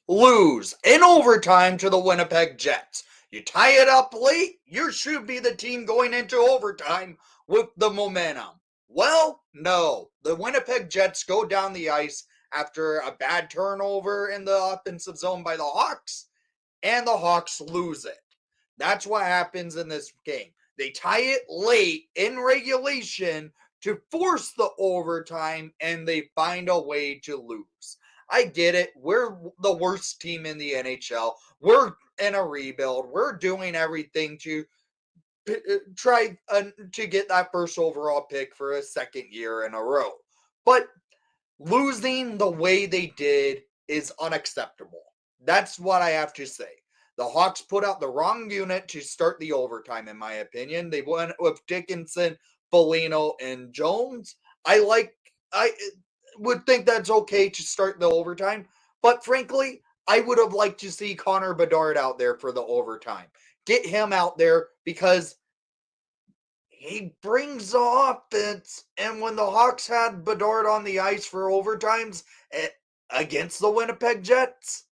lose in overtime to the Winnipeg Jets. You tie it up late, you should be the team going into overtime with the momentum. Well, no. The Winnipeg Jets go down the ice after a bad turnover in the offensive zone by the Hawks, and the Hawks lose it. That's what happens in this game. They tie it late in regulation to force the overtime, and they find a way to lose. I get it. We're the worst team in the NHL. We're in a rebuild. We're doing everything to try to get that first overall pick for a second year in a row. But losing the way they did is unacceptable. That's what I have to say. The Hawks put out the wrong unit to start the overtime, in my opinion. They went with Dickinson, Foligno, and Jones. I would think that's okay to start the overtime, but frankly, I would have liked to see Connor Bedard out there for the overtime. Get him out there because he brings the offense. And when the Hawks had Bedard on the ice for overtimes against the Winnipeg Jets,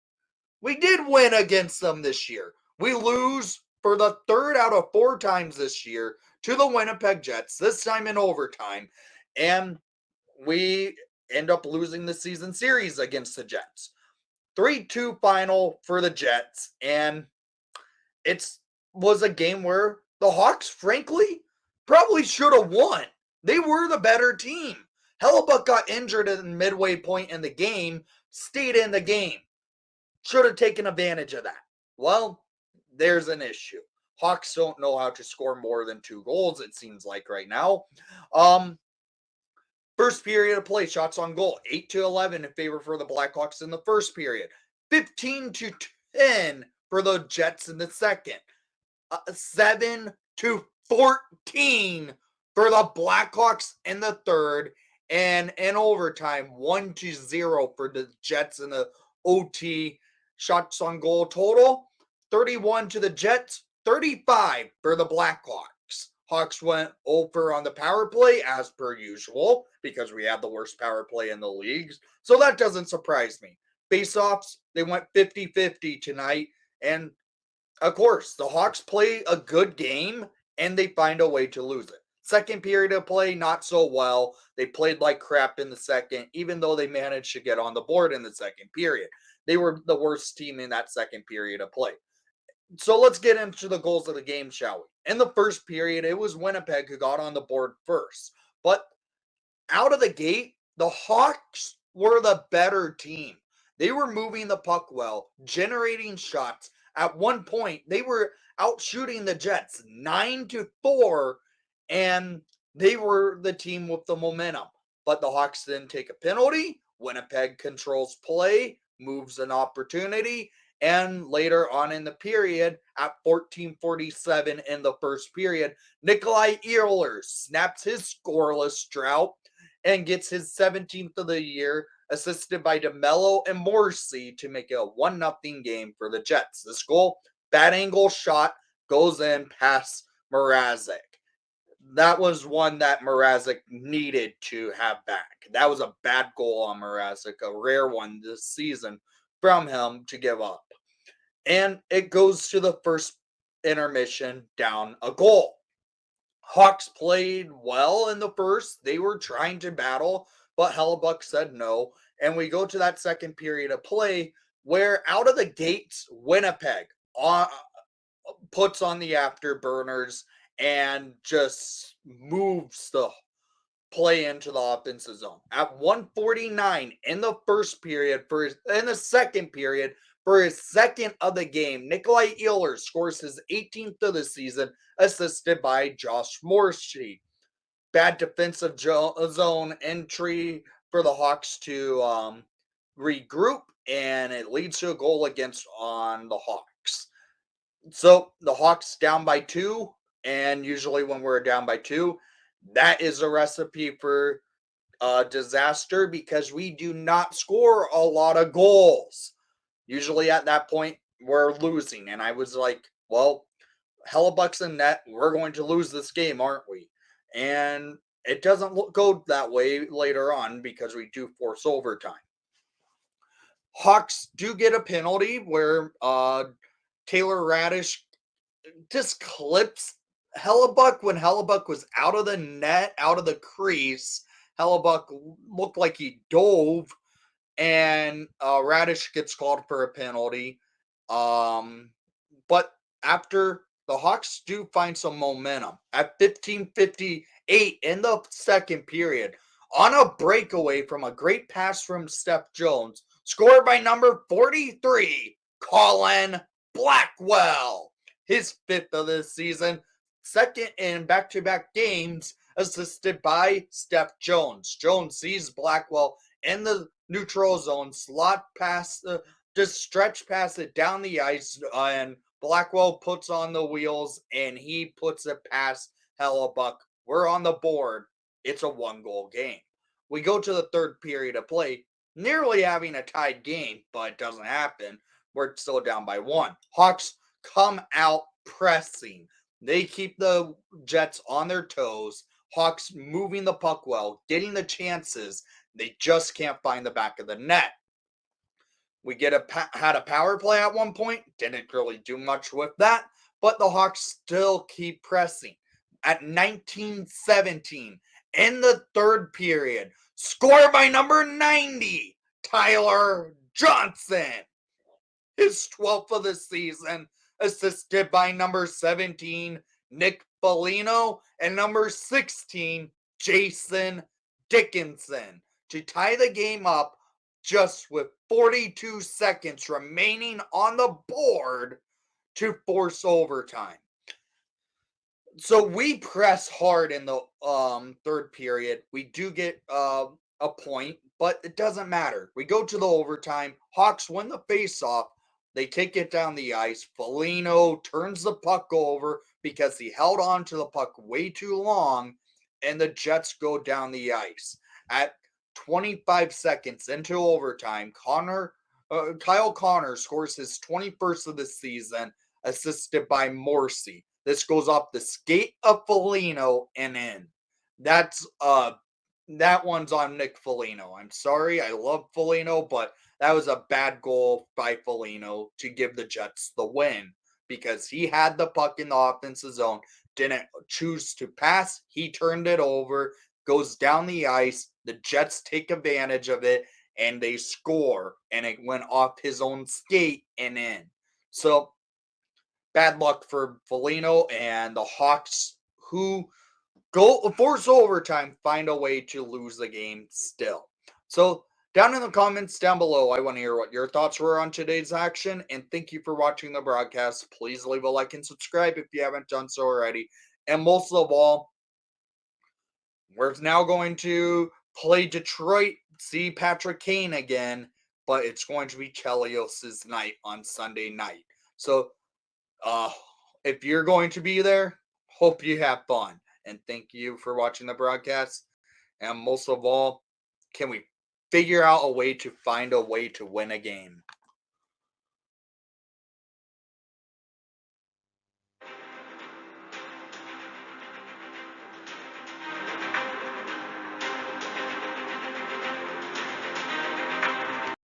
we did win against them this year. We lose for the third out of four times this year to the Winnipeg Jets, this time in overtime. And we end up losing the season series against the Jets. 3-2 final for the Jets. And it was a game where the Hawks, frankly, probably should have won. They were the better team. Hellebuck got injured at the midway point in the game, stayed in the game. Should have taken advantage of that. Well, there's an issue. Hawks don't know how to score more than 2 goals, it seems like right now. First period of play, shots on goal, 8-11 in favor for the Blackhawks in the first period. 15-10 for the Jets in the second. 7-14 for the Blackhawks in the third. And in overtime, 1-0 for the Jets in the OT. Shots on goal total, 31 to the Jets, 35 for the Blackhawks. Hawks went over on the power play as per usual because we have the worst power play in the leagues. So that doesn't surprise me. Face-offs, they went 50-50 tonight. And of course, the Hawks play a good game and they find a way to lose it. Second period of play, not so well. They played like crap in the second, even though they managed to get on the board in the second period. They were the worst team in that second period of play. So let's get into the goals of the game, shall we? In the first period, it was Winnipeg who got on the board first. But out of the gate, the Hawks were the better team. They were moving the puck well, generating shots. At one point, they were out shooting the Jets 9-4, and they were the team with the momentum. But the Hawks didn't take a penalty. Winnipeg controls play, moves an opportunity, and later on in the period, at 14:47 in the first period, Nikolai Ehlers snaps his scoreless drought and gets his 17th of the year, assisted by DeMello and Morrissey to make it a 1-0 game for the Jets. This goal, bad angle shot, goes in past Mrazek. That was one that Mrazek needed to have back. That was a bad goal on Mrazek, a rare one this season from him to give up. And it goes to the first intermission down a goal. Hawks played well in the first. They were trying to battle, but Hellebuck said no. And we go to that second period of play where out of the gates, Winnipeg puts on the afterburners and just moves the play into the offensive zone. At 1:49 in the first period, in the second period, for his second of the game, Nikolai Ehlers scores his 18th of the season, assisted by Josh Morrissey. Bad defensive zone entry for the Hawks to regroup, and it leads to a goal against on the Hawks. So the Hawks down by 2, and usually when we're down by 2, that is a recipe for disaster because we do not score a lot of goals. Usually at that point, we're losing. And I was like, well, Hellebuck's in net. We're going to lose this game, aren't we? And it doesn't go that way later on because we do force overtime. Hawks do get a penalty where Taylor Radish just clips Hellebuck when Hellebuck was out of the net, out of the crease. Hellebuck looked like he dove, and Radish gets called for a penalty. But after the Hawks do find some momentum at 15:58 in the second period on a breakaway from a great pass from Steph Jones, scored by number 43, Colin Blackwell. His fifth of this season, second in back-to-back games, assisted by Steph Jones. Jones sees Blackwell in the neutral zone, slot pass, just stretch pass it down the ice, and Blackwell puts on the wheels and he puts it past Hellebuck. We're on the board. It's a 1-goal game. We go to the third period of play, nearly having a tied game, but it doesn't happen. We're still down by 1. Hawks come out pressing. They keep the Jets on their toes. Hawks moving the puck well, getting the chances. They just can't find the back of the net. We had a power play at one point. Didn't really do much with that, but the Hawks still keep pressing. At 19:17 in the third period, scored by number 90, Tyler Johnson. His 12th of the season, assisted by number 17, Nick Foligno, and number 16, Jason Dickinson, to tie the game up just with 42 seconds remaining on the board to force overtime. So we press hard in the third period. We do get a point, but it doesn't matter. We go to the overtime. Hawks win the faceoff. They take it down the ice. Foligno turns the puck over because he held on to the puck way too long, and the Jets go down the ice. At 25 seconds into overtime, Kyle Connor scores his 21st of the season, assisted by Morrissey. This goes off the skate of Foligno and in. That one's on Nick Foligno. I'm sorry, I love Foligno, but that was a bad goal by Foligno to give the Jets the win because he had the puck in the offensive zone, didn't choose to pass. He turned it over, goes down the ice. The Jets take advantage of it, and they score, and it went off his own skate and in. So, bad luck for Foligno and the Hawks, who go force overtime, find a way to lose the game still. So, down in the comments down below, I want to hear what your thoughts were on today's action, and thank you for watching the broadcast. Please leave a like and subscribe if you haven't done so already. And most of all, we're now going to play Detroit, see Patrick Kane again, but it's going to be Chelios' night on Sunday night. So, if you're going to be there, hope you have fun. And thank you for watching the broadcast. And most of all, can we figure out a way to find a way to win a game?